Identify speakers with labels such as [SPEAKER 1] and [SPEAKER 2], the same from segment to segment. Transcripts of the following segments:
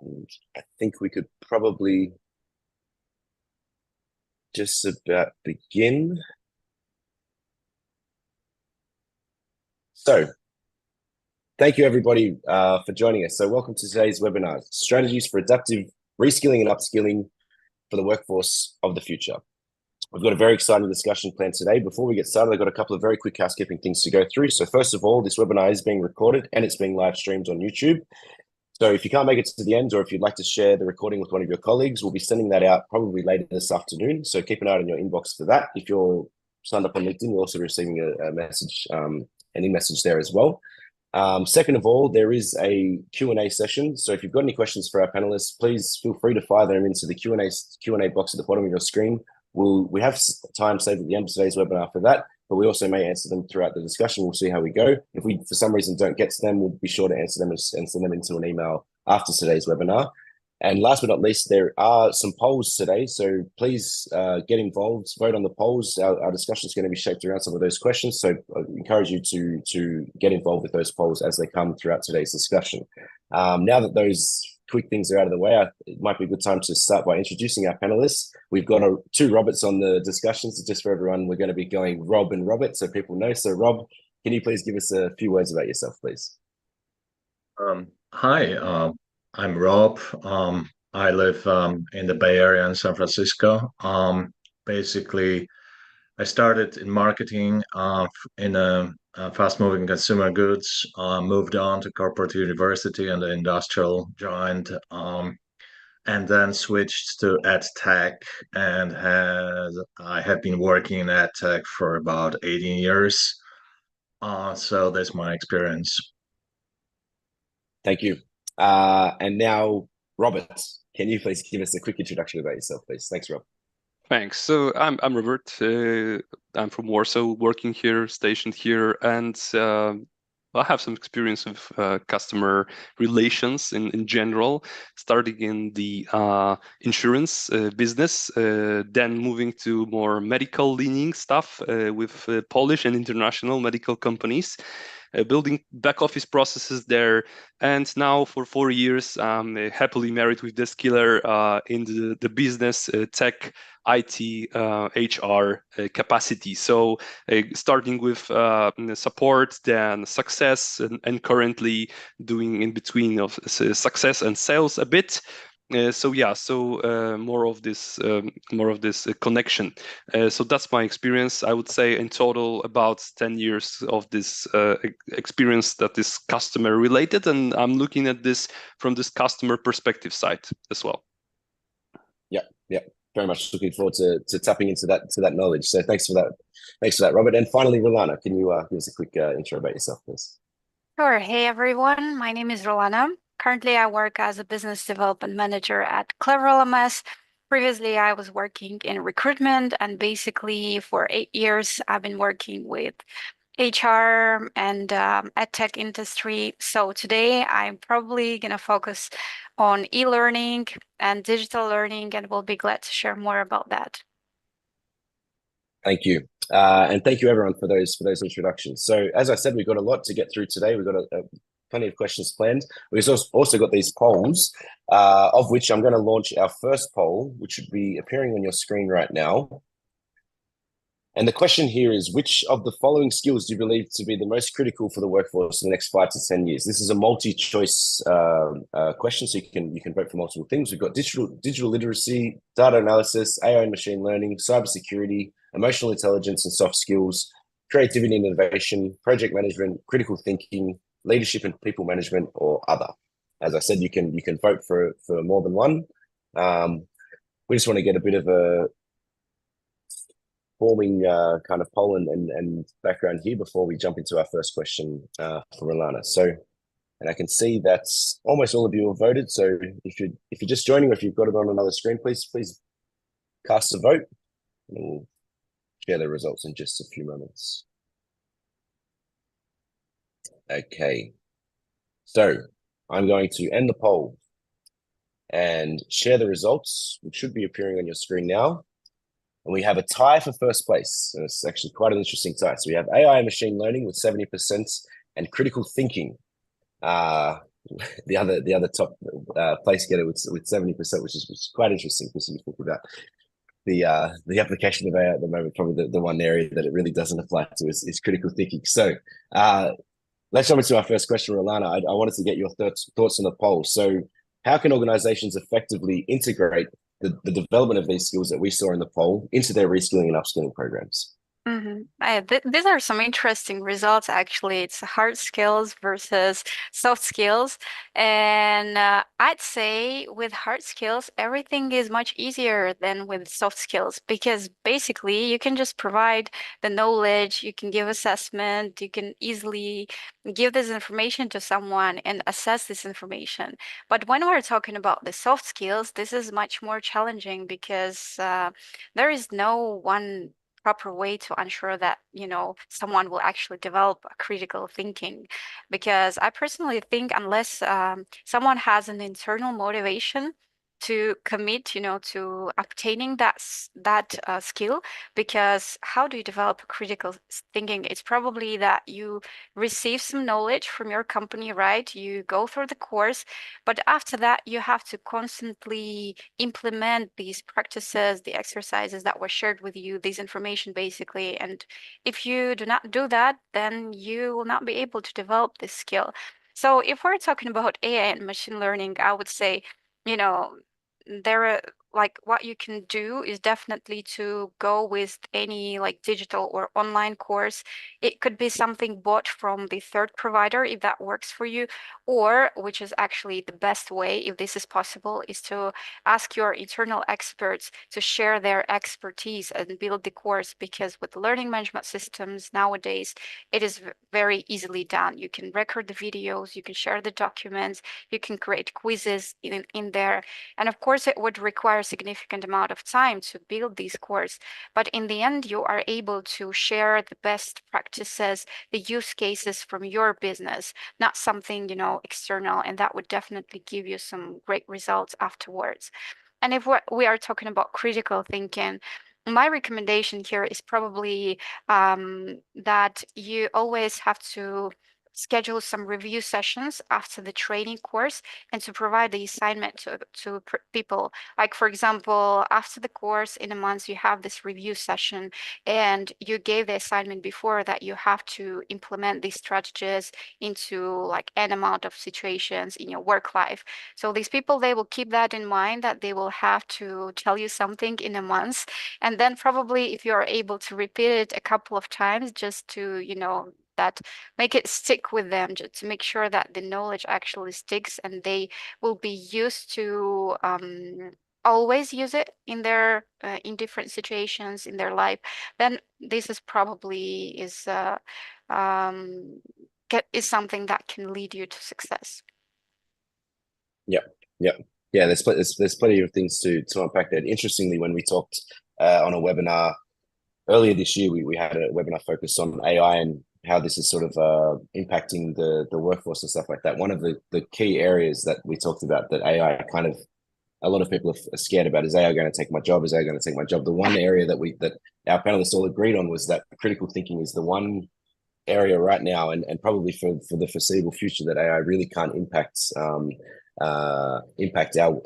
[SPEAKER 1] And I think we could probably just about begin. So thank you everybody for joining us. So welcome to today's webinar, Strategies for Adaptive Reskilling and Upskilling for the Workforce of the Future. We've got a very exciting discussion planned today. Before we get started, I've got a couple of very quick housekeeping things to go through. So first of all, this webinar is being recorded and it's being live streamed on YouTube. So if you can't make it to the end, or if you'd like to share the recording with one of your colleagues, we'll be sending that out probably later this afternoon. So keep an eye on your inbox for that. If you're signed up on LinkedIn, you're also receiving a message, an e-message there as well. Second of all, there is a Q&A session. So if you've got any questions for our panelists, please feel free to fire them into the Q&A box at the bottom of your screen. We have time saved at the end of today's webinar for that, but we also may answer them throughout the discussion. We'll see how we go. If we, for some reason, don't get to them, we'll be sure to answer them and send them into an email after today's webinar. And last but not least, there are some polls today. So please get involved, vote on the polls. Our discussion is going to be shaped around some of those questions. So I encourage you to get involved with those polls as they come throughout today's discussion. Now that those quick things are out of the way, it might be a good time to start by introducing our panelists. We've got two Roberts on the discussions. Just for everyone, we're going to be going Rob and Robert, so people know. So Rob, can you please give us a few words about yourself, please?
[SPEAKER 2] Hi, I'm Rob. I live in the Bay Area in San Francisco. Basically, I started in marketing in a fast-moving consumer goods, moved on to corporate university and the industrial giant, and then switched to ed tech and I have been working in ed tech for about 18 years. So that's my experience.
[SPEAKER 1] Thank you. And now, Robert, can you please give us a quick introduction about yourself, please? Thanks, Rob.
[SPEAKER 3] Thanks. So I'm Robert. I'm from Warsaw, working here, stationed here, and I have some experience with customer relations in general, starting in the insurance business, then moving to more medical leaning stuff with Polish and international medical companies. Building back office processes there. And now for 4 years, I'm happily married with this killer in the business, tech, IT, HR capacity. So starting with support, then success, and currently doing in between of success and sales a bit. More of this connection. So that's my experience. I would say in total about 10 years of this experience that is customer related, and I'm looking at this from this customer perspective side as well.
[SPEAKER 1] Yeah. Very much looking forward to tapping into that knowledge. So thanks for that, Robert. And finally, Rolana, can you give us a quick intro about yourself, please?
[SPEAKER 4] Sure. Hey everyone, my name is Rolana. Currently, I work as a business development manager at Clever LMS. Previously, I was working in recruitment, and basically for 8 years, I've been working with HR and EdTech industry. So today, I'm probably going to focus on e-learning and digital learning, and we'll be glad to share more about that.
[SPEAKER 1] Thank you. And thank you everyone for those introductions. So as I said, we've got a lot to get through today. We've got plenty of questions planned. We've also got these polls, of which I'm going to launch our first poll, which should be appearing on your screen right now. And the question here is, which of the following skills do you believe to be the most critical for the workforce in the next 5 to 10 years? This is a multi-choice question, so you can vote for multiple things. We've got digital literacy, data analysis, AI and machine learning, cybersecurity, emotional intelligence and soft skills, creativity and innovation, project management, critical thinking, leadership and people management, or other. As I said, you can vote for more than one. We just want to get a bit of a forming kind of poll and background here before we jump into our first question for Rolana. So, and I can see that's almost all of you have voted. So if you're just joining, or if you've got it on another screen, please cast a vote, and we'll share the results in just a few moments. Okay, so I'm going to end the poll and share the results, which should be appearing on your screen now. And we have a tie for first place. And it's actually quite an interesting tie. So we have AI and machine learning with 70% and critical thinking the other top place getter with 70%, which is quite interesting because you think about the application of AI at the moment. Probably the one area that it really doesn't apply to is critical thinking. So let's jump into our first question, Rolana. I wanted to get your thoughts on the poll. So how can organizations effectively integrate the development of these skills that we saw in the poll into their reskilling and upskilling programs?
[SPEAKER 4] These are some interesting results, actually. It's hard skills versus soft skills. And I'd say with hard skills, everything is much easier than with soft skills because basically you can just provide the knowledge, you can give assessment, you can easily give this information to someone and assess this information. But when we're talking about the soft skills, this is much more challenging because there is no one proper way to ensure that someone will actually develop a critical thinking, because I personally think unless someone has an internal motivation to commit to obtaining that skill, because how do you develop critical thinking? It's probably that you receive some knowledge from your company, right? You go through the course, but after that you have to constantly implement these practices, the exercises that were shared with you, this information basically. And if you do not do that, then you will not be able to develop this skill. So if we're talking about AI and machine learning, I would say, there are like what you can do is definitely to go with any like digital or online course. It could be something bought from the third provider if that works for you, or which is actually the best way if this is possible, is to ask your internal experts to share their expertise and build the course, because with learning management systems nowadays, it is very easily done. You can record the videos, you can share the documents, you can create quizzes in there. And of course, it would require a significant amount of time to build these courses. But in the end, you are able to share the best practices, the use cases from your business, not something, external. And that would definitely give you some great results afterwards. And if we are talking about critical thinking, my recommendation here is probably that you always have to schedule some review sessions after the training course and to provide the assignment to people. Like, for example, after the course in a month, you have this review session and you gave the assignment before that you have to implement these strategies into like an amount of situations in your work life. So these people, they will keep that in mind, that they will have to tell you something in a month. And then probably if you are able to repeat it a couple of times just to, that make it stick with them, just to make sure that the knowledge actually sticks and they will be used to always use it in their in different situations in their life, then this is probably is something that can lead you to success.
[SPEAKER 1] Yeah. There's plenty of things to unpack there. Interestingly, when we talked on a webinar earlier this year, we had a webinar focused on AI and how this is sort of impacting the workforce and stuff like that. One of the key areas that we talked about that AI kind of, a lot of people are scared about, is AI going to take my job? Is AI going to take my job? The one area that our panelists all agreed on was that critical thinking is the one area right now, and probably for the foreseeable future, that AI really can't impact our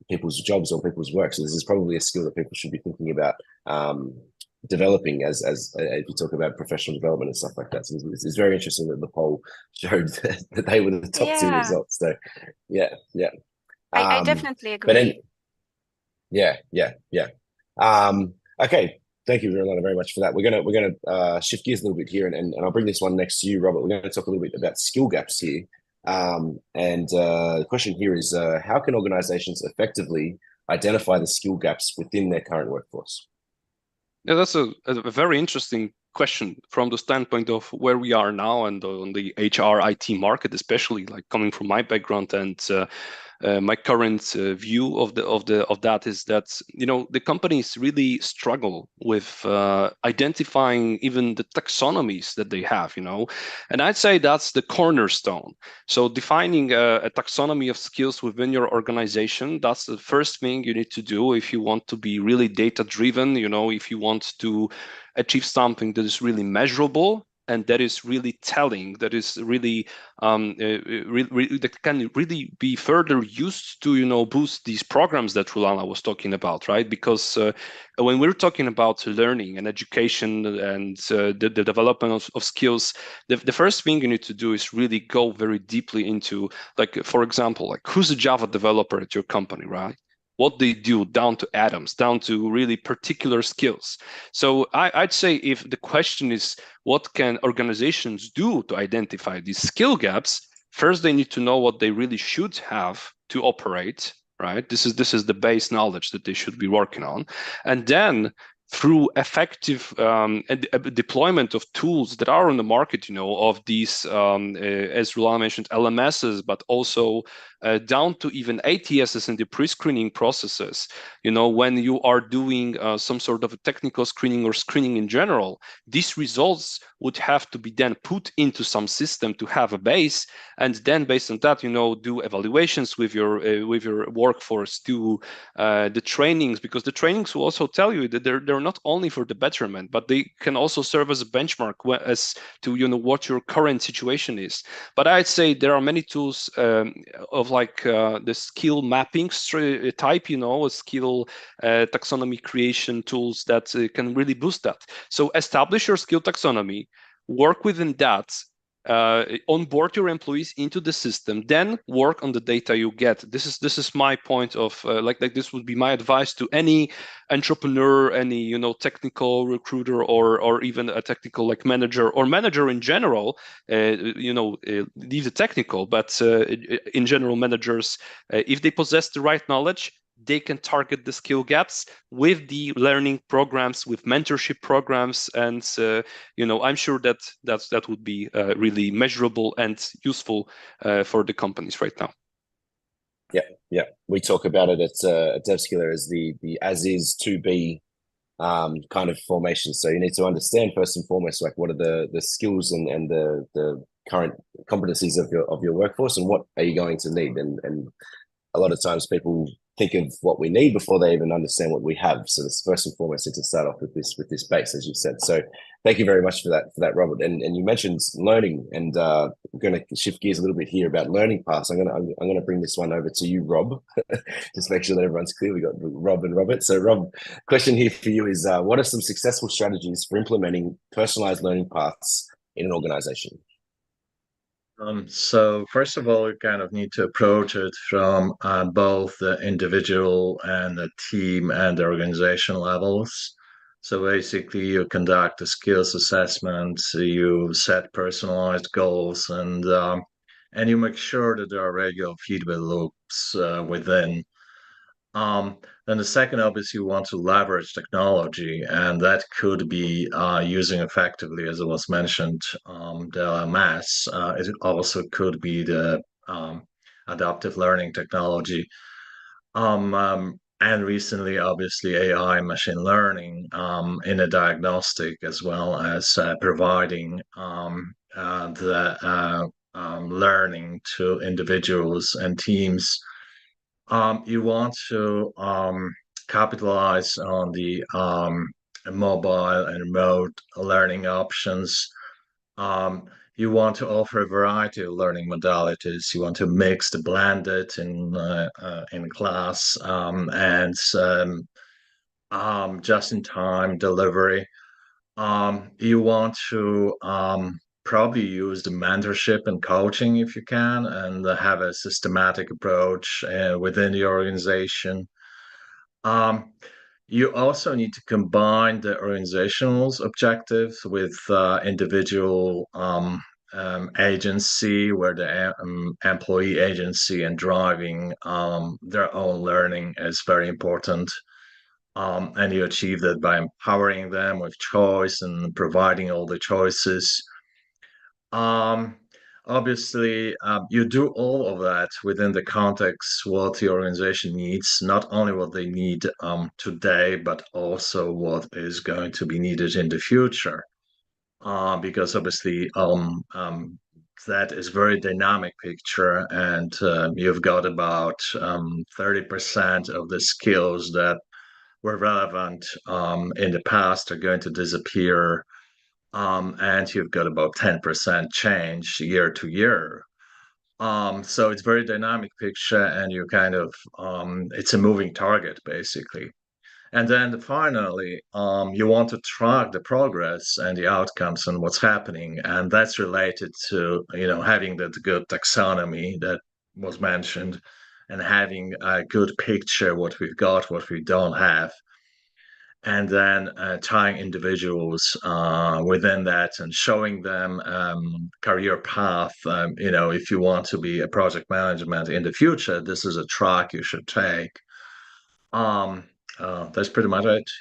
[SPEAKER 1] people's jobs or people's work. So this is probably a skill that people should be thinking about developing as if you talk about professional development and stuff like that. So it's very interesting that the poll showed that they were the top two results. So yeah.
[SPEAKER 4] I definitely agree.
[SPEAKER 1] But okay. Thank you, Rolana, very much for that. We're gonna shift gears a little bit here, and I'll bring this one next to you, Robert. We're going to talk a little bit about skill gaps here. The question here is, how can organizations effectively identify the skill gaps within their current workforce?
[SPEAKER 3] Yeah, that's a very interesting question from the standpoint of where we are now and on the HR IT market, especially, like coming from my background and my current view of that is that the companies really struggle with identifying even the taxonomies that they have, and I'd say that's the cornerstone. So defining a taxonomy of skills within your organization, that's the first thing you need to do if you want to be really data driven, if you want to achieve something that is really measurable and that is really telling, that is really that can really be further used to boost these programs that Rulana was talking about, right? Because when we're talking about learning and education and the development of skills, the first thing you need to do is really go very deeply into, like, for example, like, who's a Java developer at your company, right? What they do, down to atoms, down to really particular skills. So I'd say, if the question is what can organizations do to identify these skill gaps, first they need to know what they really should have to operate, right? This is the base knowledge that they should be working on. And then through effective deployment of tools that are on the market, of these, as Rulana mentioned, LMSs, but also down to even ATSs in the pre-screening processes. When you are doing some sort of a technical screening or screening in general, these results would have to be then put into some system to have a base, and then based on that, do evaluations with your workforce, do the trainings, because the trainings will also tell you that they're not only for the betterment, but they can also serve as a benchmark as to what your current situation is. But I'd say there are many tools of the skill mapping type, a skill taxonomy creation tools that can really boost that. So establish your skill taxonomy, work within that, onboard your employees into the system, then work on the data you get. This is my point of this would be my advice to any entrepreneur, any technical recruiter, or even a technical manager or manager in general. Leave the technical, but in general, managers, if they possess the right knowledge, they can target the skill gaps with the learning programs, with mentorship programs, and I'm sure that would be really measurable and useful for the companies right now.
[SPEAKER 1] Yeah. We talk about it at DevSkiller as the as is to be kind of formation. So you need to understand first and foremost, what are the skills and the current competencies of your workforce, and what are you going to need. And a lot of times people think of what we need before they even understand what we have. So this first and foremost is to start off with this base, as you said. So thank you very much for that, Robert. And you mentioned learning, and I'm going to shift gears a little bit here about learning paths. I'm going to bring this one over to you, Rob. Just make sure that everyone's clear. We got Rob and Robert. So Rob, question here for you is, what are some successful strategies for implementing personalized learning paths in an organization?
[SPEAKER 2] So first of all, you kind of need to approach it from both the individual and the team and the organization levels. So basically, you conduct a skills assessment, you set personalized goals, and you make sure that there are regular feedback loops within. Then the second, obviously, you want to leverage technology, and that could be using effectively, as it was mentioned, the LMS. It also could be the adaptive learning technology. And recently, obviously, AI, machine learning in a diagnostic, as well as providing the learning to individuals and teams. You want to capitalize on the mobile and remote learning options. You want to offer a variety of learning modalities. You want to mix the blended in class and just-in-time delivery. You want to probably use the mentorship and coaching if you can, and have a systematic approach within the organization. You also need to combine the organizational objectives with individual agency, where the employee agency and driving their own learning is very important. And you achieve that by empowering them with choice and providing all the choices. Obviously, you do all of that within the context what the organization needs, not only what they need today, but also what is going to be needed in the future. Because obviously, that is very dynamic picture, and you've got about 30% of the skills that were relevant in the past are going to disappear and you've got about 10% change year to year. So it's very dynamic picture, and you kind of it's a moving target basically. And then finally, you want to track the progress and the outcomes and what's happening, and that's related to having that good taxonomy that was mentioned, and having a good picture what we've got, what we don't have, and then tying individuals within that and showing them career path. If you want to be a project management in the future, this is a track you should take. That's pretty much it.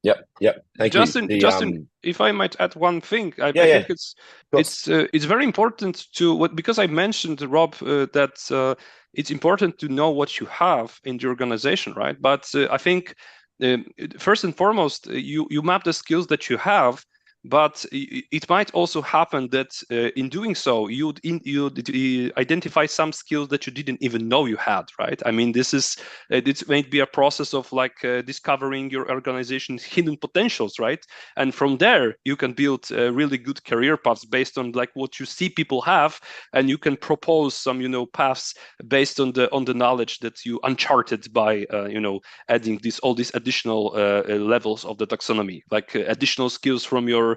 [SPEAKER 2] Yeah.
[SPEAKER 1] Yep. Thank
[SPEAKER 3] Justin,
[SPEAKER 1] you.
[SPEAKER 3] Justin, if I might add one thing, I
[SPEAKER 1] Yeah,
[SPEAKER 3] think it's very important to because I mentioned, Rob, that it's important to know what you have in the organization, right? But I think first and foremost, you map the skills that you have. But it might also happen that in doing so, you'd identify some skills that you didn't even know you had, right? I mean, this may be a process of like discovering your organization's hidden potentials, right? And from there, you can build really good career paths based on like what you see people have, and you can propose some paths based on the knowledge that you uncharted by adding all these additional levels of the taxonomy, like additional skills from your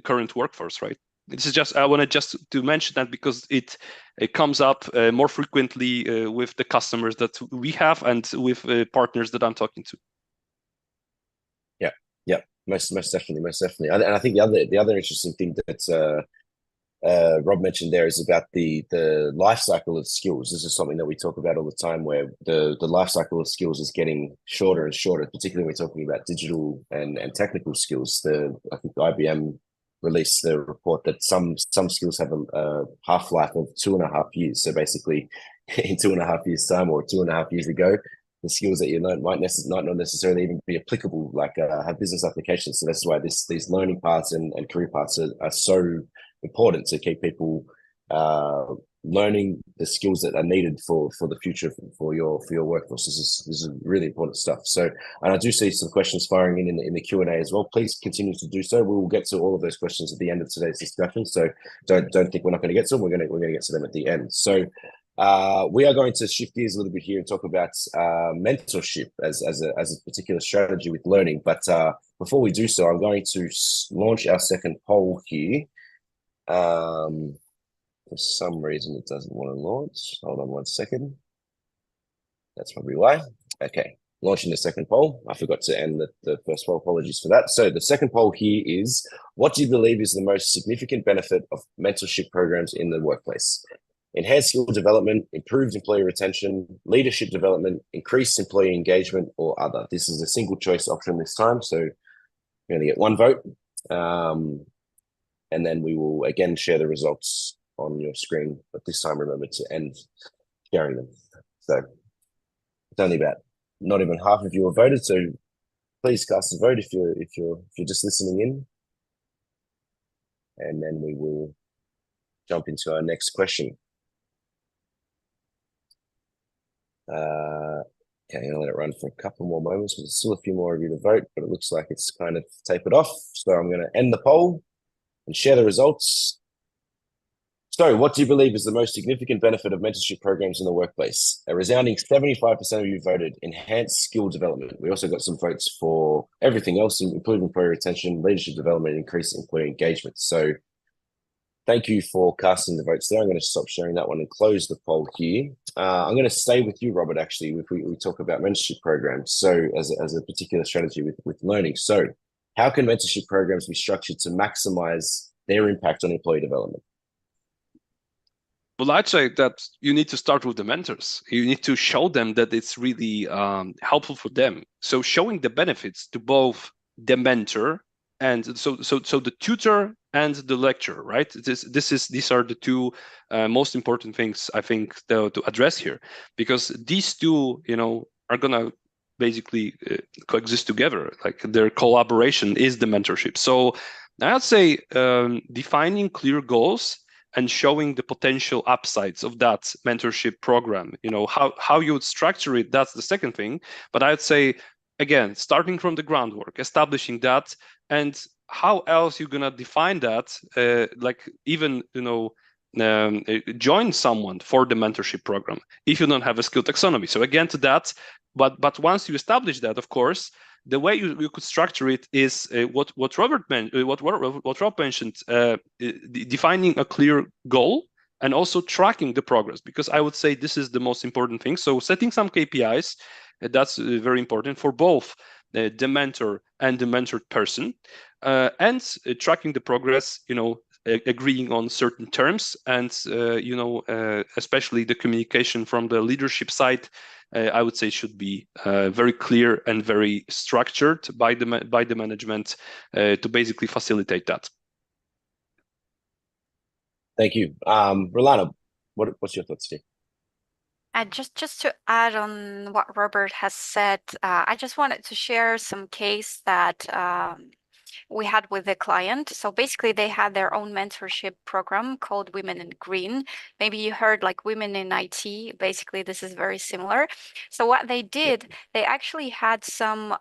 [SPEAKER 3] current workforce, right? This is just I wanted just to mention that because it comes up more frequently with the customers that we have and with partners that I'm talking to.
[SPEAKER 1] Yeah, most definitely. And I think the other interesting thing that Rob mentioned there is about the life cycle of skills. This is something that we talk about all the time, where the life cycle of skills is getting shorter and shorter, particularly when we're talking about digital and technical skills. I think IBM released the report that some skills have a half-life of 2.5 years. So basically, in 2.5 years' time, or 2.5 years ago, the skills that you learn might not necessarily even be applicable, like have business applications. So that's why these learning paths and career paths are so important to keep people learning the skills that are needed for the future for your workforce. This is really important stuff. So, and I do see some questions firing in the Q&A as well. Please continue to do so. We will get to all of those questions at the end of today's discussion. So don't think we're not going to get to them. We're going to get to them at the end. So we are going to shift gears a little bit here and talk about mentorship as a particular strategy with learning. But before we do so, I'm going to launch our second poll here. For some reason it doesn't want to launch. Hold on one second. That's probably why. Okay, launching the second poll. I forgot to end the first poll. Apologies for that. So the second poll here is: what do you believe is the most significant benefit of mentorship programs in the workplace? Enhanced skill development, improved employee retention, leadership development, increased employee engagement, or other. This is a single choice option this time, so you're going to get one vote. And then we will again share the results on your screen, but this time remember to end sharing them. So it's only about not even half of you have voted, so please cast a vote if you're just listening in, and then we will jump into our next question. Okay, I'm gonna let it run for a couple more moments because there's still a few more of you to vote, but it looks like it's kind of tapered off. So I'm going to end the poll and share the results. So what do you believe is the most significant benefit of mentorship programs in the workplace? A resounding 75% of you voted enhanced skill development. We also got some votes for everything else, including employee retention, leadership development, increased employee engagement. So thank you for casting the votes there. I'm going to stop sharing that one and close the poll here. I'm going to stay with you, Robert, actually, if we talk about mentorship programs. So as a particular strategy with learning. So how can mentorship programs be structured to maximize their impact on employee development?
[SPEAKER 3] Well, I'd say that you need to start with the mentors. You need to show them that it's really helpful for them. So showing the benefits to both the mentor and so the tutor and the lecturer, right? These are the two most important things I think to address here, because these two, are gonna basically coexist together. Like their collaboration is the mentorship. So I'd say defining clear goals and showing the potential upsides of that mentorship program. How you would structure it, that's the second thing. But I'd say, again, starting from the groundwork, establishing that, and how else you're gonna define that? Like even join someone for the mentorship program if you don't have a skill taxonomy. So again, to that, but once you establish that, of course, the way you could structure it is what Rob mentioned, defining a clear goal and also tracking the progress, because I would say this is the most important thing. So setting some KPIs, that's very important for both the mentor and the mentored person, and tracking the progress, agreeing on certain terms, and especially the communication from the leadership side, I would say should be very clear and very structured by the management to basically facilitate that.
[SPEAKER 1] Thank you. Rolana, what's your thoughts, Steve?
[SPEAKER 4] Just to add on what Robert has said, I just wanted to share some case that we had with the client. So basically they had their own mentorship program called Women in Green. Maybe you heard like Women in IT. Basically, this is very similar. So what they did, they actually had some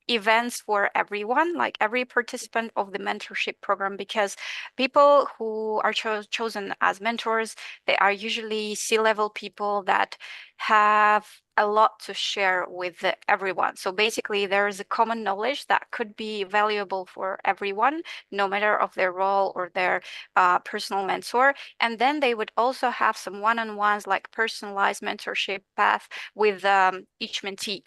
[SPEAKER 4] events for everyone, like every participant of the mentorship program, because people who are chosen as mentors, they are usually C-level people that have a lot to share with everyone. So basically, there is a common knowledge that could be valuable for everyone, no matter of their role or their personal mentor. And then they would also have some one-on-ones, like personalized mentorship path with each mentee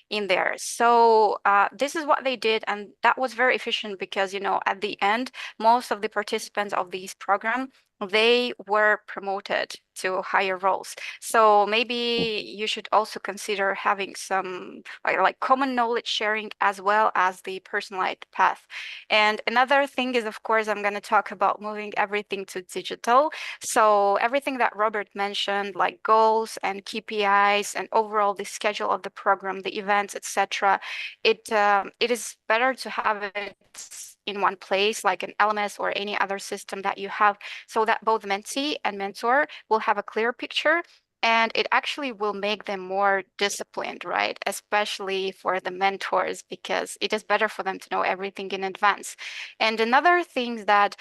[SPEAKER 4] in there. So this is what they did, and that was very efficient because, at the end, most of the participants of these programs, they were promoted to higher roles. So maybe you should also consider having some like common knowledge sharing as well as the personalized path. And another thing is, of course, I'm going to talk about moving everything to digital. So everything that Robert mentioned, like goals and KPIs and overall the schedule of the program, the events, etc., it is better to have it in one place, like an LMS or any other system that you have, so that both mentee and mentor will have a clear picture, and it actually will make them more disciplined, right? Especially for the mentors, because it is better for them to know everything in advance. And another thing that,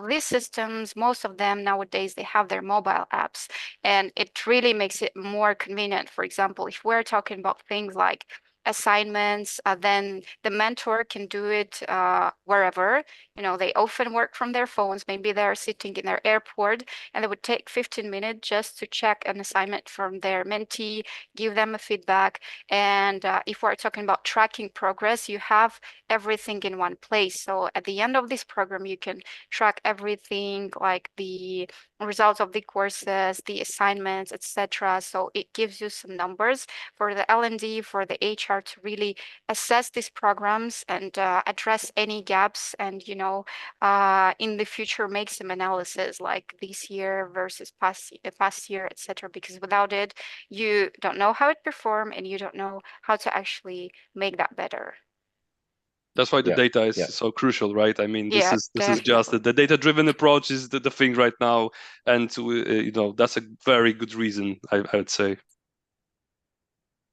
[SPEAKER 4] these systems, most of them nowadays, they have their mobile apps, and it really makes it more convenient. For example, if we're talking about things like assignments, then the mentor can do it wherever. They often work from their phones. Maybe they're sitting in their airport, and they would take 15 minutes just to check an assignment from their mentee, give them a feedback. And if we're talking about tracking progress, you have everything in one place. So at the end of this program, you can track everything, like the results of the courses, the assignments, etc. So it gives you some numbers for the L&D, for the HR to really assess these programs and address any gaps, and in the future make some analysis like this year versus past year, etc. Because without it, you don't know how it performed and you don't know how to actually make that better.
[SPEAKER 3] That's why the data is so crucial, right? I mean, this is just the data-driven approach is the thing right now, and that's a very good reason, I would say.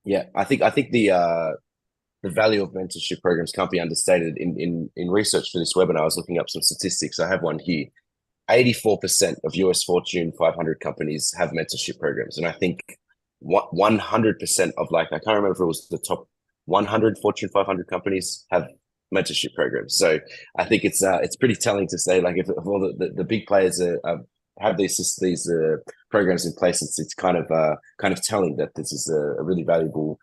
[SPEAKER 1] Yeah, I think the value of mentorship programs can't be understated. In research for this webinar, I was looking up some statistics. I have one here. 84% of US Fortune 500 companies have mentorship programs, and I think 100% of, like, I can't remember if it was the top 100 Fortune 500 companies have mentorship programs. So I think it's pretty telling to say, like, if all the big players have these programs in place, it's kind of telling that this is a really valuable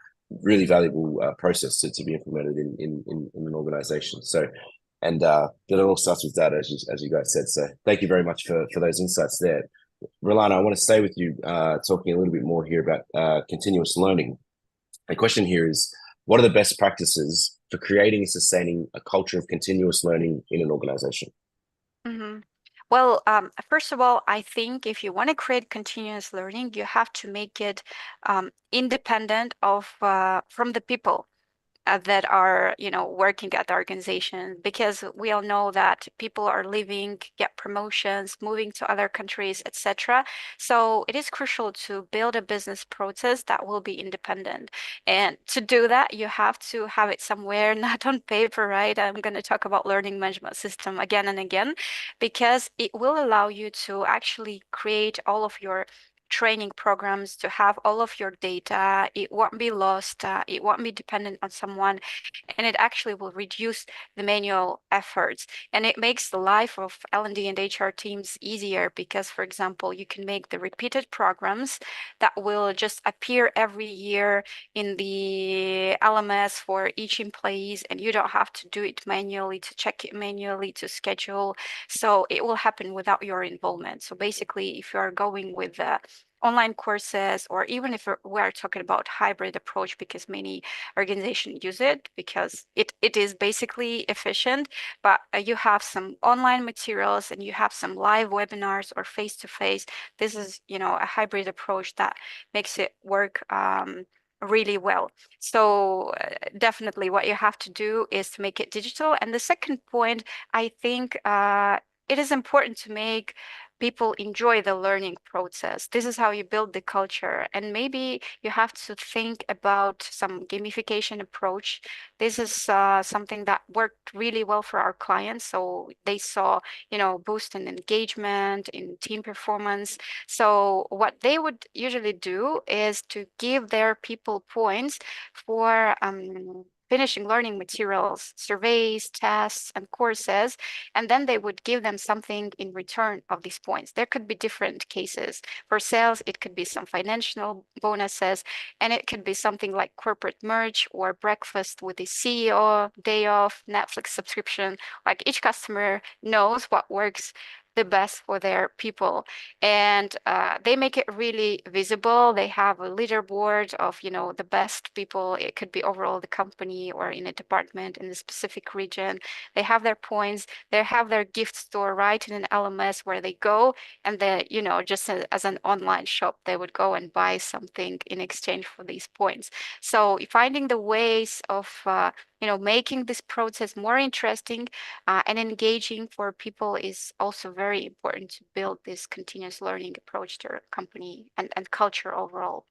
[SPEAKER 1] process to be implemented in an organization. So, and that it all starts with data, as you guys said. So thank you very much for those insights there. Rolana, I want to stay with you, talking a little bit more here about continuous learning. The question here is, what are the best practices for creating and sustaining a culture of continuous learning in an organization?
[SPEAKER 4] Mm-hmm. Well, first of all, I think if you want to create continuous learning, you have to make it independent of from the people. that are, working at the organization, because we all know that people are leaving, get promotions, moving to other countries, etc. So it is crucial to build a business process that will be independent. And to do that, you have to have it somewhere, not on paper, right? I'm going to talk about learning management system again and again, because it will allow you to actually create all of your training programs, to have all of your data. It won't be lost. It won't be dependent on someone, and it actually will reduce the manual efforts. And it makes the life of L&D and HR teams easier because, for example, you can make the repeated programs that will just appear every year in the LMS for each employees, and you don't have to do it manually, to check it manually, to schedule. So it will happen without your involvement. So basically, if you are going with online courses, or even if we're talking about hybrid approach, because many organizations use it because it is basically efficient, but you have some online materials and you have some live webinars or face-to-face. This is, a hybrid approach that makes it work really well. So definitely what you have to do is to make it digital. And the second point, I think it is important to make people enjoy the learning process. This is how you build the culture. And maybe you have to think about some gamification approach. This is something that worked really well for our clients. So they saw, boost in engagement, in team performance. So what they would usually do is to give their people points for finishing learning materials, surveys, tests, and courses, and then they would give them something in return of these points. There could be different cases. For sales, it could be some financial bonuses, and it could be something like corporate merch or breakfast with the CEO, day off, Netflix subscription. Like, each customer knows what works the best for their people, and they make it really visible. They have a leaderboard of the best people. It could be overall the company or in a department in a specific region. They have their points. They have their gift store right in an LMS where they go, and they, just as an online shop, they would go and buy something in exchange for these points. So finding the ways of making this process more interesting and engaging for people is also very important to build this continuous learning approach to our company and culture overall.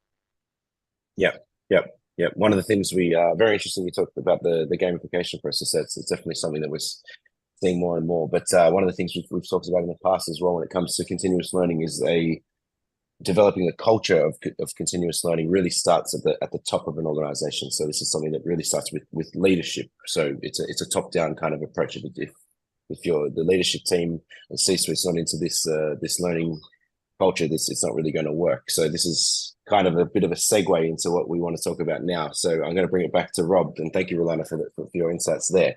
[SPEAKER 1] Yeah, yeah, yeah. One of the things we very interesting, you talked about the gamification process. It's definitely something that we're seeing more and more. But one of the things we've talked about in the past as well when it comes to continuous learning is developing a culture of continuous learning really starts at the top of an organization. So this is something that really starts with leadership. So it's a top down kind of approach. If you're the leadership team and C-suite's not into this learning culture, it's not really going to work. So this is kind of a bit of a segue into what we want to talk about now. So I'm going to bring it back to Rob, and thank you, Rolana, for your insights there.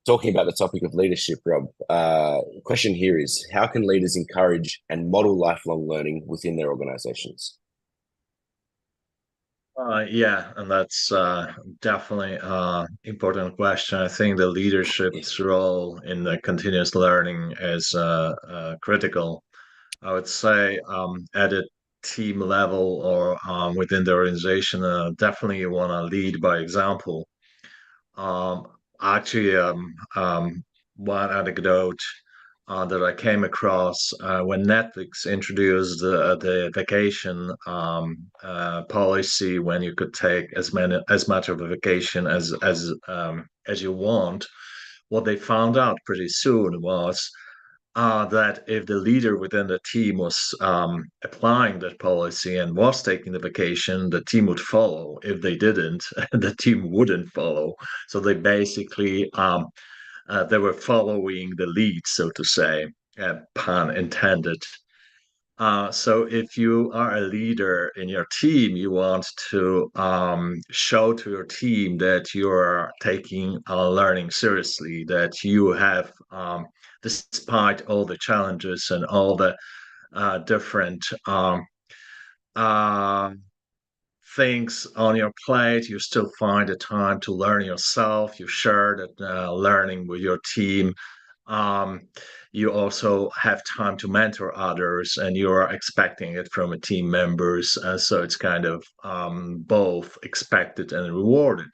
[SPEAKER 1] Talking about the topic of leadership, Rob, question here is, how can leaders encourage and model lifelong learning within their organizations?
[SPEAKER 2] Yeah, and that's definitely an important question. I think the leadership's role in the continuous learning is critical. I would say at a team level or within the organization, definitely you want to lead by example. Um, Actually, one anecdote that I came across when Netflix introduced the vacation policy, when you could take as much of a vacation as you want. What they found out pretty soon was that if the leader within the team was applying that policy and was taking the vacation, the team would follow. If they didn't, the team wouldn't follow. So they basically they were following the lead, so to say, pun intended. So if you are a leader in your team, you want to show to your team that you're taking learning seriously, that you have, despite all the challenges and all the different uh, things on your plate, you still find the time to learn yourself. You share that learning with your team. um, you also have time to mentor others, and you are expecting it from a team members. So it's kind of both expected and rewarded.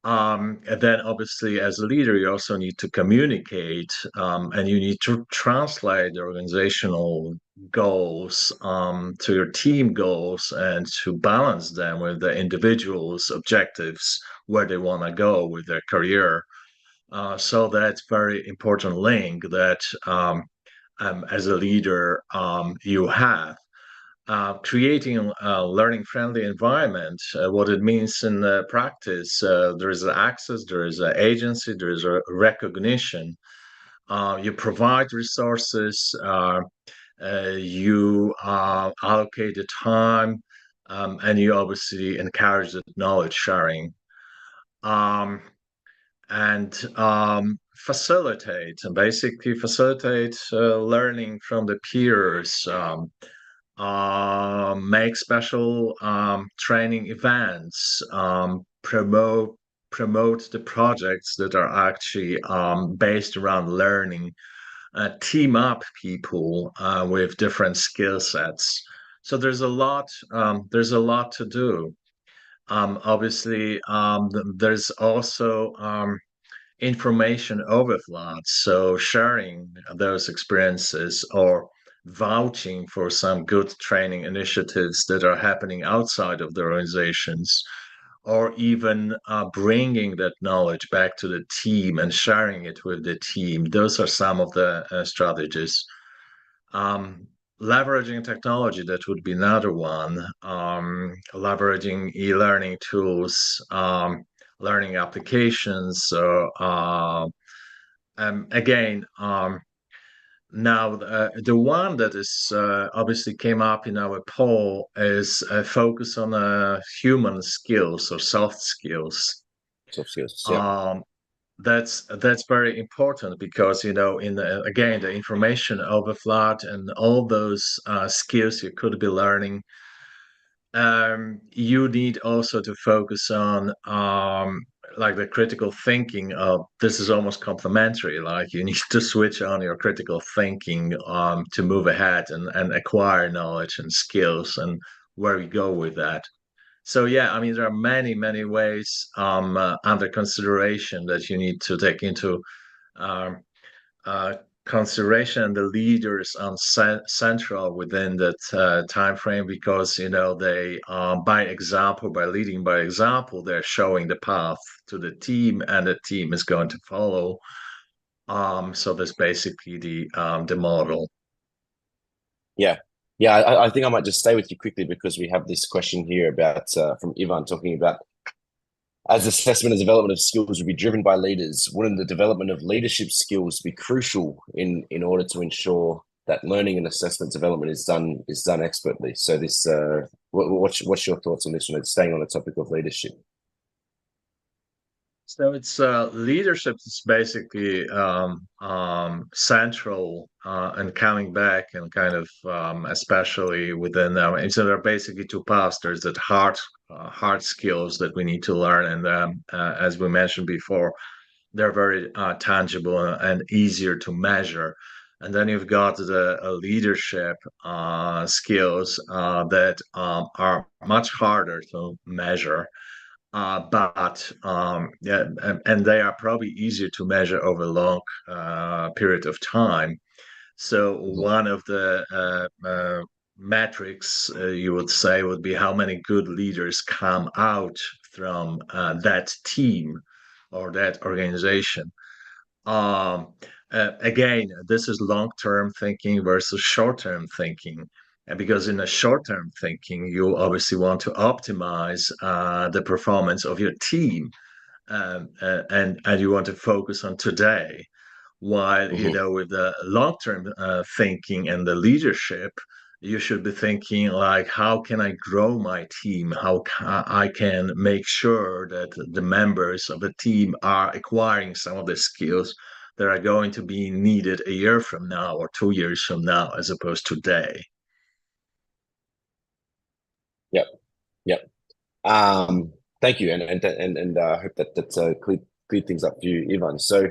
[SPEAKER 2] And then obviously as a leader, you also need to communicate, and you need to translate the organizational goals to your team goals and to balance them with the individual's objectives, where they want to go with their career. So that's very important link that as a leader you have. Creating a learning friendly environment, what it means in practice, there is access, there is an agency, there is a recognition. You provide resources, you allocate the time, and you obviously encourage the knowledge sharing. Um, and basically facilitate learning from the peers, make special training events, promote the projects that are actually based around learning, team up people with different skill sets. So there's a lot to do. Obviously, there's also information overload. So sharing those experiences or vouching for some good training initiatives that are happening outside of the organizations, or even bringing that knowledge back to the team and sharing it with the team. Those are some of the strategies. Um, Leveraging technology, that would be another one. Leveraging e-learning tools, learning applications. So again, now the one that is obviously came up in our poll is a focus on human skills or soft skills.
[SPEAKER 1] Soft skills, yeah.
[SPEAKER 2] That's very important because in again the information overflood and all those skills you could be learning, you need also to focus on like the critical thinking of this is almost complementary, like you need to switch on your critical thinking to move ahead and acquire knowledge and skills and where we go with that. So yeah, I mean there are many ways under consideration that you need to take into um, uh, consideration, and the leaders central within that time frame, because they by example, by leading by example, they're showing the path to the team, and the team is going to follow. So that's basically the model.
[SPEAKER 1] Yeah. Yeah, I think I might just stay with you quickly because we have this question here about from Ivan talking about, as assessment and development of skills would be driven by leaders, wouldn't the development of leadership skills be crucial in order to ensure that learning and assessment development is done expertly? So this, what's your thoughts on this one? It's staying on the topic of leadership.
[SPEAKER 2] So it's leadership is basically central and coming back and kind of especially within and so there are basically two paths. There's that hard skills that we need to learn, and as we mentioned before, they're very tangible and easier to measure. And then you've got the leadership skills that are much harder to measure, but yeah, and they are probably easier to measure over a long period of time. So one of the metrics you would say would be how many good leaders come out from that team or that organization. Um, Again, this is long-term thinking versus short-term thinking. And because in a short-term thinking, you obviously want to optimize the performance of your team, and you want to focus on today. While with the long-term thinking and the leadership, you should be thinking like, how can I grow my team? How I can make sure that the members of the team are acquiring some of the skills that are going to be needed a year from now or 2 years from now, as opposed to today.
[SPEAKER 1] Yep. Yep. Thank you, and I hope that cleared things up for you, Ivan. So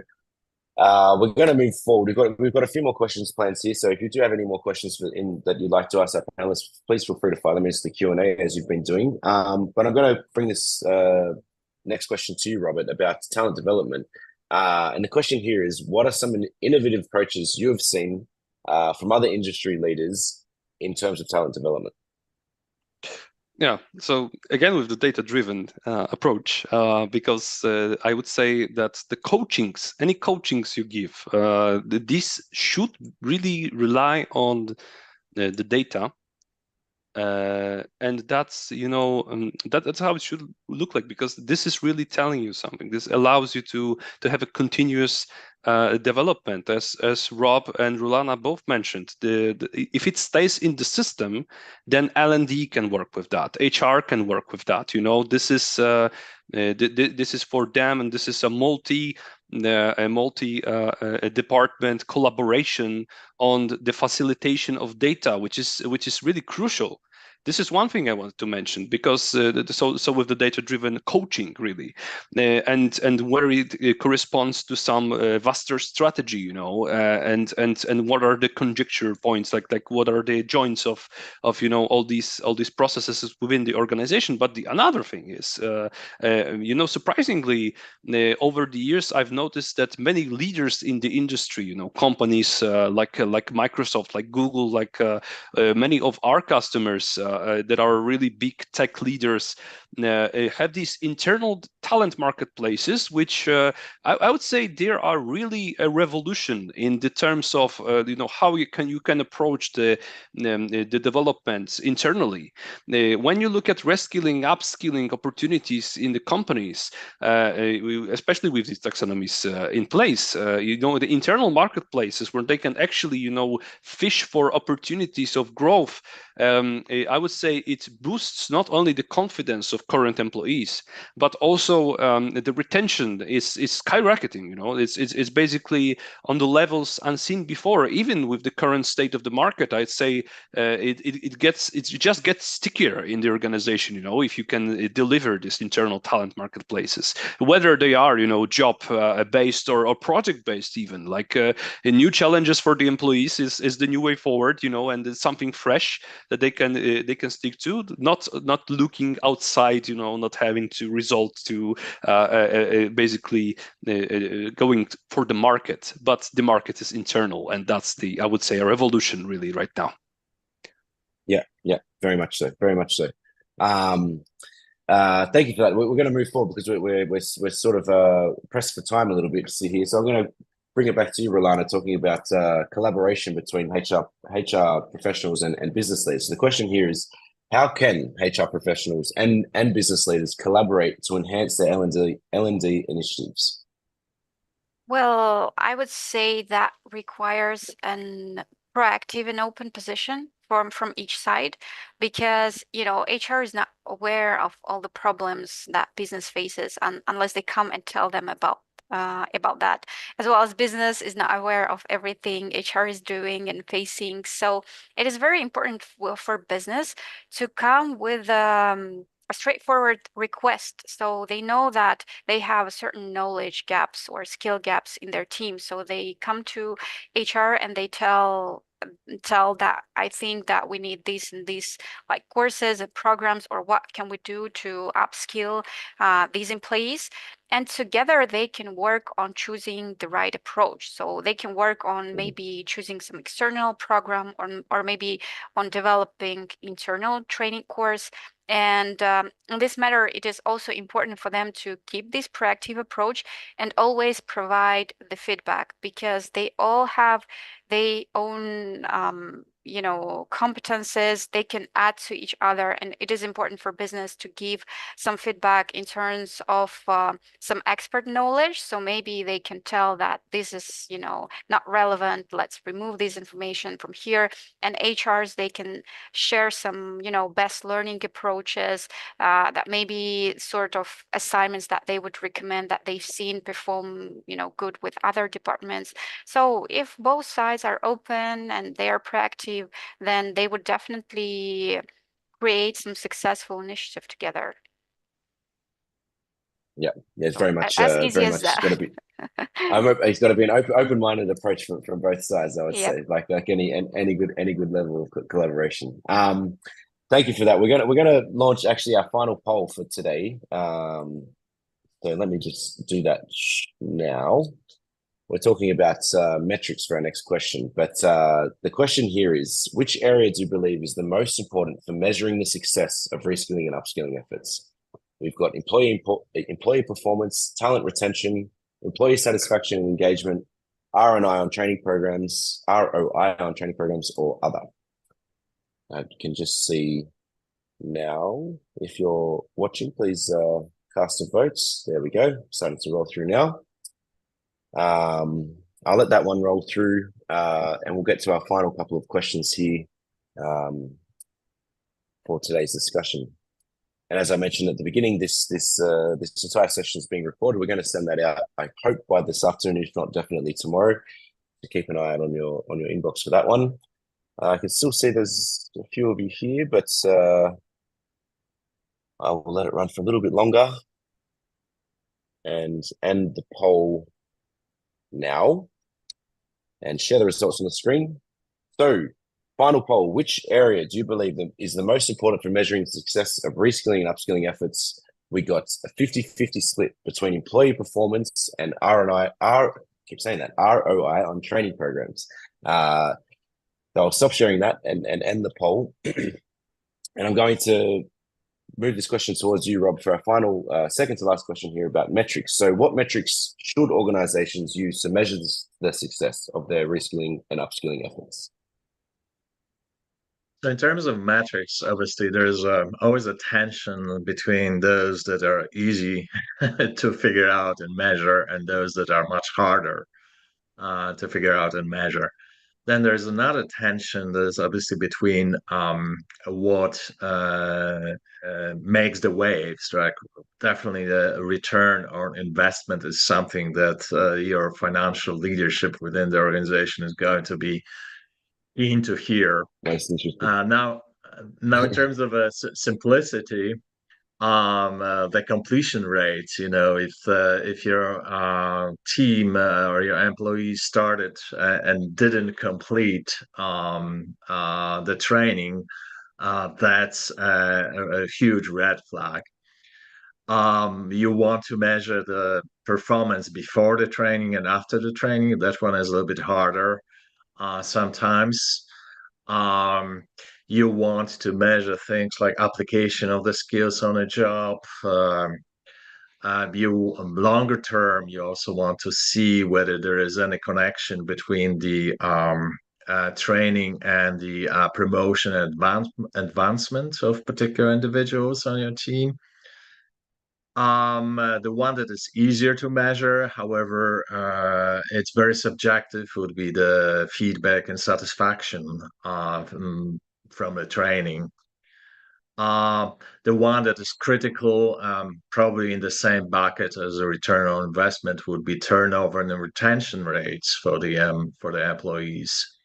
[SPEAKER 1] we're going to move forward. We've got a few more questions planned here. So if you do have any more questions that you'd like to ask our panelists, please feel free to fire them into the Q&A as you've been doing. But I'm going to bring this next question to you, Robert, about talent development. And the question here is, what are some innovative approaches you have seen from other industry leaders in terms of talent development?
[SPEAKER 3] Yeah, so again with the data-driven approach, because I would say that any coachings you give, this should really rely on the data. And that's that's how it should look like, because this is really telling you something. This allows you to have a continuous development, as Rob and Rulana both mentioned. If it stays in the system, then L&D can work with that, HR can work with that. This is this is for them, and this is a multi department collaboration on the facilitation of data, which is really crucial. This is one thing I want to mention, because so with the data-driven coaching, really, and where it corresponds to some vaster strategy, and what are the conjecture points, like what are the joints of all these processes within the organization. But the another thing is, surprisingly, over the years, I've noticed that many leaders in the industry, companies like Microsoft, like Google, like many of our customers that are really big tech leaders, have these internal talent marketplaces, which I would say there are really a revolution in the terms of how you can approach the developments internally. When you look at reskilling, upskilling opportunities in the companies, especially with these taxonomies in place, the internal marketplaces where they can actually fish for opportunities of growth. I would say it boosts not only the confidence of current employees, but also the retention is skyrocketing. It's basically on the levels unseen before. Even with the current state of the market, I'd say it just gets stickier in the organization. If you can deliver this internal talent marketplaces, whether they are job based or project based, even like new challenges for the employees is the new way forward. And it's something fresh that they can stick to, not looking outside, not having to resort to basically going for the market, but the market is internal, and that's I would say, a revolution really right now.
[SPEAKER 1] Yeah, very much so, very much so. Thank you for that. We're going to move forward because we're sort of pressed for time a little bit here. So I'm going to bring it back to you, Rolana, talking about collaboration between HR professionals and business leaders. So the question here is, how can HR professionals and business leaders collaborate to enhance their L&D initiatives?
[SPEAKER 4] Well, I would say that requires an proactive and open position from each side, because HR is not aware of all the problems that business faces unless they come and tell them about that, as well as business is not aware of everything HR is doing and facing. So it is very important for business to come with a straightforward request, so they know that they have certain knowledge gaps or skill gaps in their team. So they come to HR and they tell that I think that we need these and these, like courses and programs, or what can we do to upskill these employees. And together they can work on choosing the right approach. So they can work on maybe choosing some external program, or maybe on developing internal training course. And in this matter, it is also important for them to keep this proactive approach and always provide the feedback, because they all have their own competences they can add to each other. And it is important for business to give some feedback in terms of some expert knowledge. So maybe they can tell that this is, not relevant. Let's remove this information from here. And HRs, they can share some, best learning approaches that maybe sort of assignments that they would recommend that they've seen perform, good with other departments. So if both sides are open and they are proactive, then they would definitely create some successful initiative together.
[SPEAKER 1] Yeah, it's very much
[SPEAKER 4] as easy
[SPEAKER 1] very
[SPEAKER 4] as
[SPEAKER 1] much
[SPEAKER 4] that.
[SPEAKER 1] got to be. It's got to be an open-minded approach from both sides. I would say, like any good level of collaboration. Thank you for that. We're gonna launch actually our final poll for today. So let me just do that now. We're talking about metrics for our next question, but the question here is, which area do you believe is the most important for measuring the success of reskilling and upskilling efforts? We've got employee performance, talent retention, employee satisfaction and engagement, R&I on training programs, ROI on training programs, or other. I can just see now. If you're watching, please cast your votes. There we go. Starting to roll through now. I'll let that one roll through, and we'll get to our final couple of questions here for today's discussion. And as I mentioned at the beginning, this entire session is being recorded. We're going to send that out, I hope, by this afternoon, if not definitely tomorrow. So keep an eye out on your inbox for that one. I can still see there's a few of you here, but I will let it run for a little bit longer and end the poll now and share the results on the screen. So, final poll, which area do you believe is the most important for measuring the success of reskilling and upskilling efforts? We got a 50-50 split between employee performance and ROI on training programs. So I'll stop sharing that and end the poll. And I'm going to move this question towards you, Rob, for our final second to last question here about metrics. So what metrics should organizations use to measure the success of their reskilling and upskilling efforts?
[SPEAKER 2] So in terms of metrics, obviously there's always a tension between those that are easy to figure out and measure and those that are much harder to figure out and measure. Then there's another tension that is obviously between what makes the waves, right? Definitely the return on investment is something that your financial leadership within the organization is going to be keen to hear.
[SPEAKER 1] That's interesting.
[SPEAKER 2] Now, in terms of simplicity, the completion rates, if your team or your employees started and didn't complete the training, that's a huge red flag. You want to measure the performance before the training and after the training. That one is a little bit harder sometimes. You want to measure things like application of the skills on a job. Longer term, you also want to see whether there is any connection between the training and the promotion and advancement of particular individuals on your team. The one that is easier to measure, however, it's very subjective, would be the feedback and satisfaction from the training. The one that is critical, probably in the same bucket as a return on investment, would be turnover and retention rates for the employees.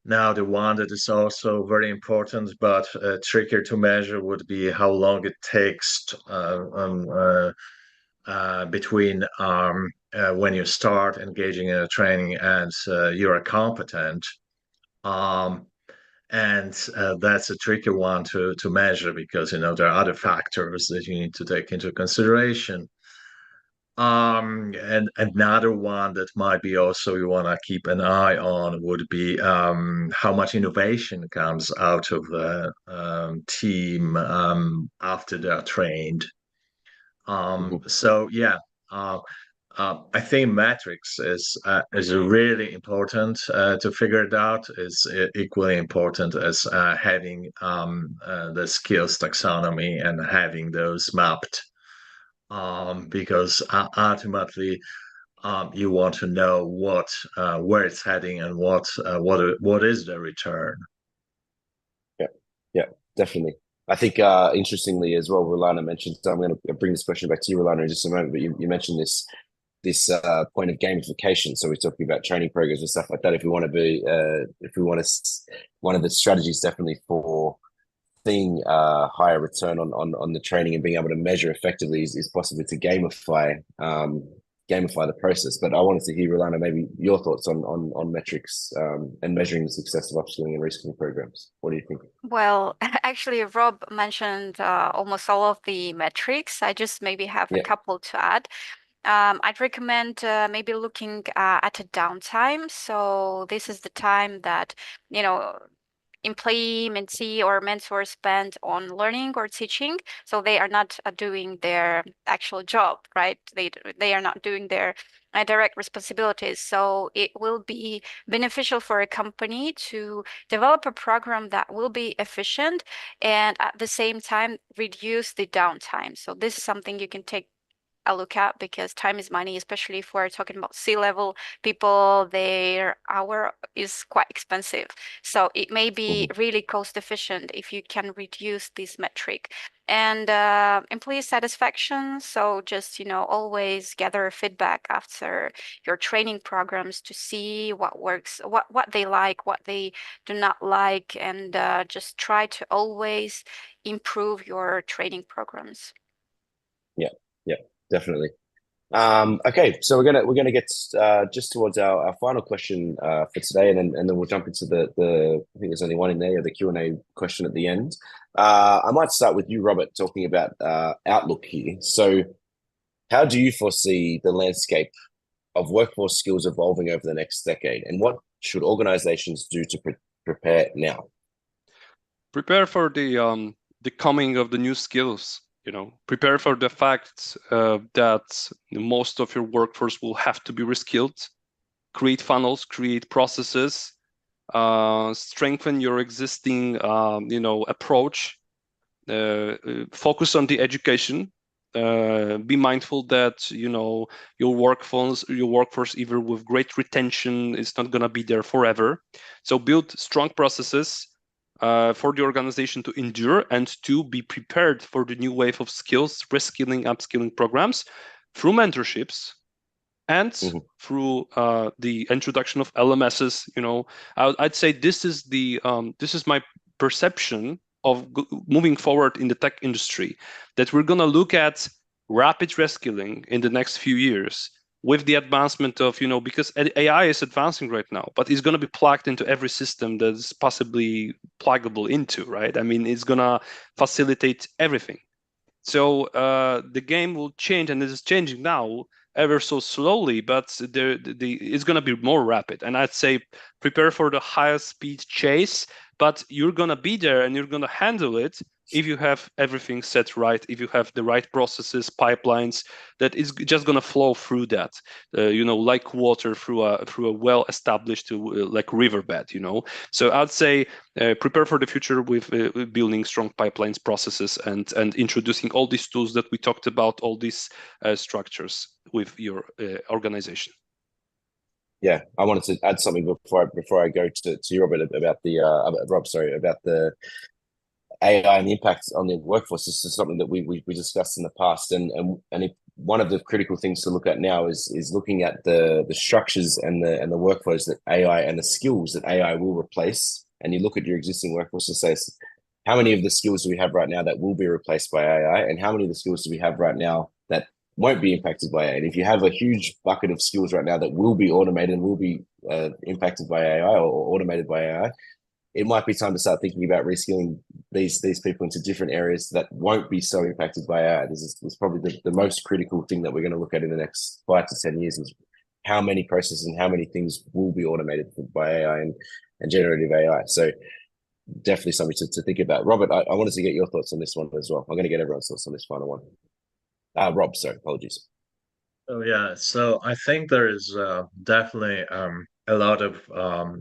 [SPEAKER 2] Now, the one that is also very important but trickier to measure would be how long it takes between when you start engaging in a training and you're competent. And that's a tricky one to measure because, there are other factors that you need to take into consideration. And another one that might be also you want to keep an eye on would be how much innovation comes out of the team after they're trained. So yeah, I think metrics is really important to figure it out. It's equally important as having the skills taxonomy and having those mapped. Because ultimately you want to know where it's heading and what is the return.
[SPEAKER 1] Yeah, definitely. I think interestingly as well, Rolana mentioned. So I'm going to bring this question back to you, Rolana, in just a moment. But you mentioned this point of gamification. So we're talking about training programs and stuff like that. One of the strategies definitely for seeing higher return on the training and being able to measure effectively is possibly to gamify gamify the process. But I wanted to hear, Rolando, maybe your thoughts on metrics and measuring the success of upskilling and reskilling programs. What do you think?
[SPEAKER 4] Well, actually, Rob mentioned almost all of the metrics. I just maybe have a
[SPEAKER 1] Yeah.
[SPEAKER 4] couple to add. I'd recommend maybe looking at a downtime. So this is the time that, you know, employee, mentee, or mentor spend on learning or teaching. So they are not doing their actual job, right? They are not doing their direct responsibilities. So it will be beneficial for a company to develop a program that will be efficient and at the same time reduce the downtime. So this is something you can take a look at because time is money, especially if we're talking about C-level people, their hour is quite expensive. So it may be really cost efficient if you can reduce this metric. And employee satisfaction. So just, always gather feedback after your training programs to see what works, what they like, what they do not like, and just try to always improve your training programs.
[SPEAKER 1] Yeah, definitely. Okay, so we're gonna get just towards our final question for today, and then we'll jump into the I think there's only one in there, the Q&A question at the end. I might start with you, Robert, talking about outlook here. So, how do you foresee the landscape of workforce skills evolving over the next decade, and what should organizations do to prepare now?
[SPEAKER 3] Prepare for the coming of the new skills. Prepare for the fact that most of your workforce will have to be reskilled. Create funnels, create processes, strengthen your existing, approach. Focus on the education. Be mindful that your workforce, even with great retention, is not going to be there forever. So build strong processes for the organization to endure and to be prepared for the new wave of skills, reskilling, upskilling programs through mentorships and through the introduction of LMSs. I'd say this is my perception of moving forward in the tech industry, that we're going to look at rapid reskilling in the next few years with the advancement of, because AI is advancing right now, but it's going to be plugged into every system that's possibly pluggable into, right? I mean, it's going to facilitate everything. So the game will change, and it is changing now ever so slowly, but it's going to be more rapid. And I'd say prepare for the highest speed chase, but you're going to be there and you're going to handle it if you have everything set right, if you have the right processes, pipelines, that is just going to flow through that, like water through a well-established like riverbed, So I'd say prepare for the future with building strong pipelines, processes, and introducing all these tools that we talked about, all these structures with your organization.
[SPEAKER 1] Yeah, I wanted to add something before I go to you, Robert, about the AI and the impact on the workforce. This is something that we discussed in the past, and one of the critical things to look at now is looking at the structures and the workflows that AI and the skills that AI will replace. And you look at your existing workforce and say, how many of the skills do we have right now that will be replaced by AI, and how many of the skills do we have right now that won't be impacted by AI? And if you have a huge bucket of skills right now that will be automated and will be impacted by AI or automated by AI, it might be time to start thinking about reskilling these people into different areas that won't be so impacted by AI. This is probably the most critical thing that we're going to look at in the next 5 to 10 years, is how many processes and how many things will be automated by AI and generative AI. So definitely something to think about. Robert, I wanted to get your thoughts on this one as well. I'm going to get everyone's thoughts on this final one. Rob, sorry, apologies.
[SPEAKER 2] Oh yeah, so I think there is definitely a lot of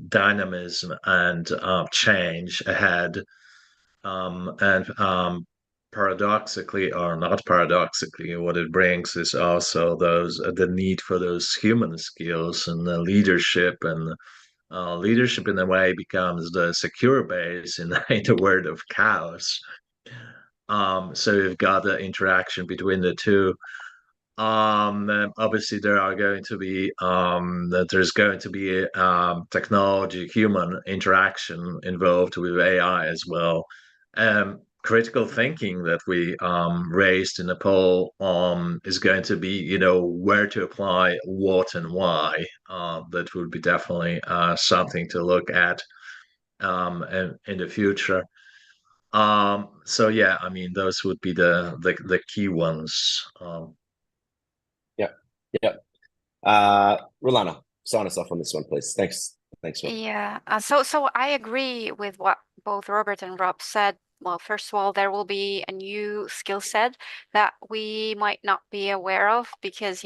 [SPEAKER 2] dynamism and change ahead, and paradoxically or not paradoxically, what it brings is also the need for those human skills and the leadership, and leadership in a way becomes the secure base in in the world of chaos. So you've got the interaction between the two. Obviously there are going to be that there's going to be technology, human interaction involved with AI as well. critical thinking that we raised in the poll is going to be, where to apply what and why. That would be definitely something to look at in the future. So yeah, I mean, those would be the key ones.
[SPEAKER 1] Yeah, yeah. Rolana, sign us off on this one, please. Thanks, Rob.
[SPEAKER 4] Yeah. So I agree with what both Robert and Rob said. Well, first of all, there will be a new skill set that we might not be aware of because,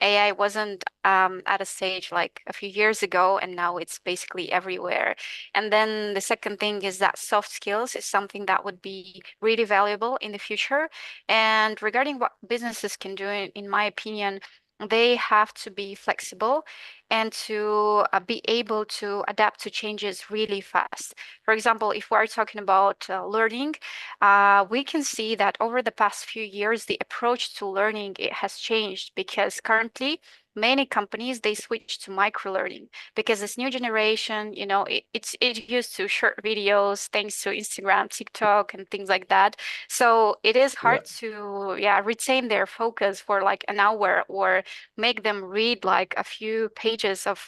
[SPEAKER 4] AI wasn't at a stage like a few years ago, and now it's basically everywhere. And then the second thing is that soft skills is something that would be really valuable in the future. And regarding what businesses can do, in my opinion, they have to be flexible and to be able to adapt to changes really fast. For example, if we're talking about learning, we can see that over the past few years, the approach to learning it has changed because currently many companies they switch to micro learning because this new generation, it's used to short videos thanks to Instagram, TikTok, and things like that. So it is hard to retain their focus for like an hour or make them read like a few pages of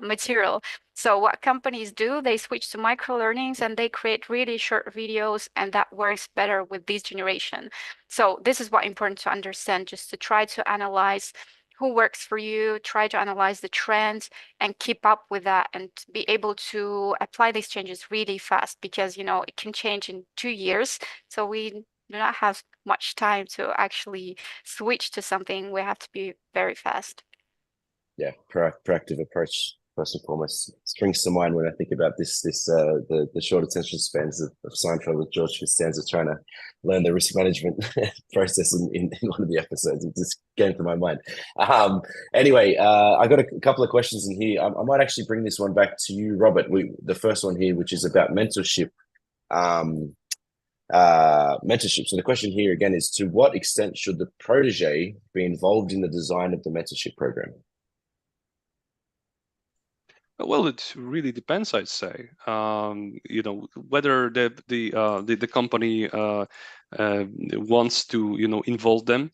[SPEAKER 4] material. So what companies do, they switch to micro learnings and they create really short videos, and that works better with this generation. So this is what important to understand, just to try to analyze who works for you, try to analyze the trends and keep up with that and be able to apply these changes really fast because, it can change in 2 years. So we do not have much time to actually switch to something. We have to be very fast.
[SPEAKER 1] Yeah, proactive approach first and foremost springs to mind when I think about the short attention spans of Seinfeld with George Costanza trying to learn the risk management process in one of the episodes. It just came to my mind. Anyway, I got a couple of questions in here. I might actually bring this one back to you, Robert. The first one here, which is about mentorship. Mentorship. So the question here again is, to what extent should the protege be involved in the design of the mentorship program?
[SPEAKER 3] Well, it really depends, I'd say. Whether the company wants to involve them,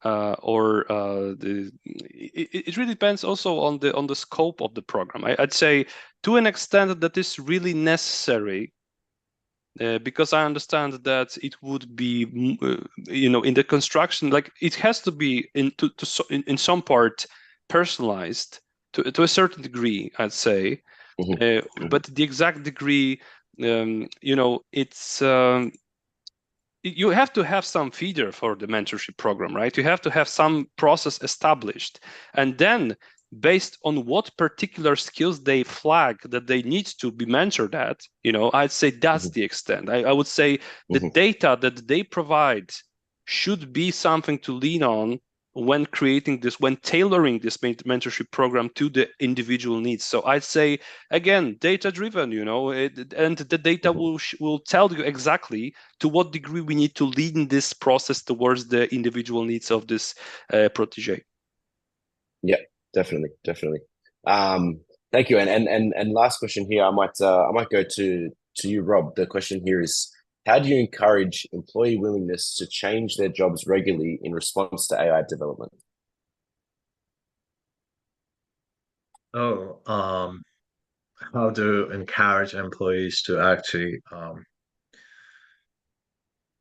[SPEAKER 3] or it really depends also on the scope of the program. I'd say to an extent that is really necessary. Because I understand that it would be, in the construction, like it has to be in some part personalized to a certain degree, I'd say. But the exact degree, it's you have to have some feeder for the mentorship program, right? You have to have some process established, and then based on what particular skills they flag that they need to be mentored at, I'd say that's the extent. I would say the data that they provide should be something to lean on when tailoring this mentorship program to the individual needs. So I'd say, again, data driven, and the data will tell you exactly to what degree we need to lead this process towards the individual needs of this protege.
[SPEAKER 1] Yeah, definitely. Thank you. And last question here, I might go to you, Rob. The question here is, how do you encourage employee willingness to change their jobs regularly in response to AI development?
[SPEAKER 2] How to encourage employees to actually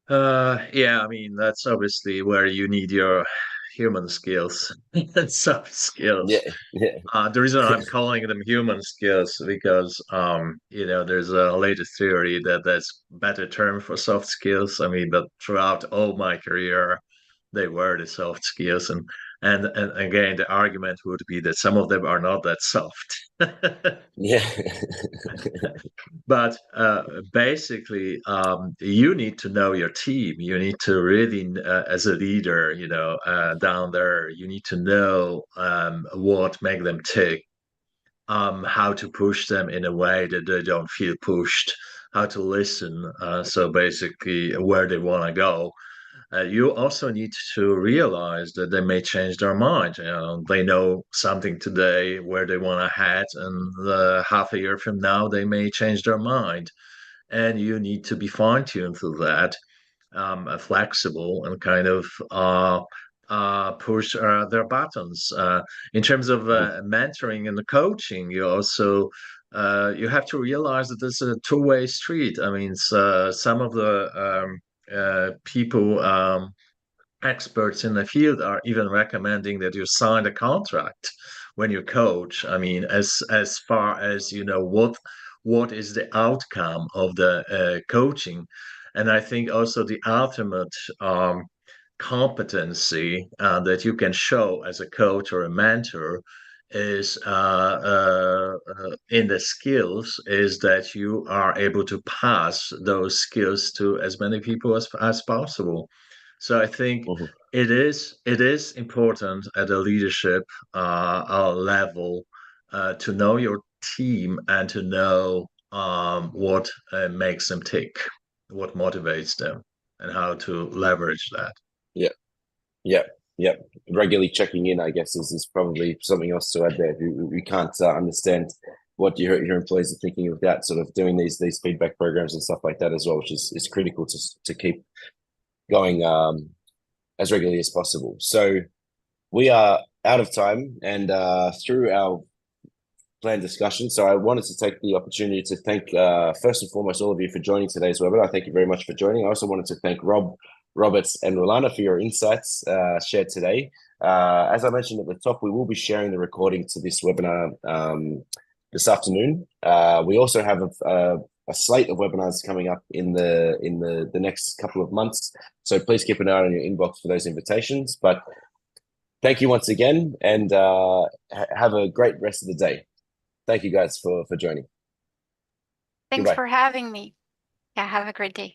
[SPEAKER 2] yeah, I mean, that's obviously where you need your human skills and soft skills.
[SPEAKER 1] Yeah.
[SPEAKER 2] The reason I'm calling them human skills because there's a latest theory that that's better term for soft skills. I mean, but throughout all my career, they were the soft skills, and again, the argument would be that some of them are not that soft.
[SPEAKER 1] Yeah.
[SPEAKER 2] But basically, you need to know your team. You need to really, as a leader, down there, you need to know what make them tick, how to push them in a way that they don't feel pushed, how to listen. So basically, where they want to go. You also need to realize that they may change their mind. They know something today where they want to head, and half a year from now they may change their mind. and you need to be fine-tuned to that, flexible, and kind of push their buttons. In terms of mentoring and the coaching, you also you have to realize that it's a two-way street. I mean, some of the people, experts in the field, are even recommending that you sign a contract when you coach. I mean, as far as you know, what is the outcome of the coaching, and I think also the ultimate competency that you can show as a coach or a mentor is in the skills, is that you are able to pass those skills to as many people as possible. So I think it is important at a leadership level to know your team and to know what makes them tick, what motivates them, and how to leverage that.
[SPEAKER 1] Yeah, yeah, yeah. Regularly checking in, I guess, is probably something else to add there. We can't understand what your employees are thinking without sort of doing these feedback programs and stuff like that as well, which is critical to keep going as regularly as possible. So we are out of time and through our planned discussion. So I wanted to take the opportunity to thank first and foremost all of you for joining today's webinar. Thank you very much for joining. I also wanted to thank Rob, Roberts, and Rolana for your insights shared today. As I mentioned at the top, we will be sharing the recording to this webinar this afternoon. We also have a slate of webinars coming up in the next couple of months. So please keep an eye on your inbox for those invitations. But thank you once again, and have a great rest of the day. Thank you guys for joining.
[SPEAKER 4] Thanks
[SPEAKER 1] Goodbye.
[SPEAKER 4] for having me. Yeah, have a great day.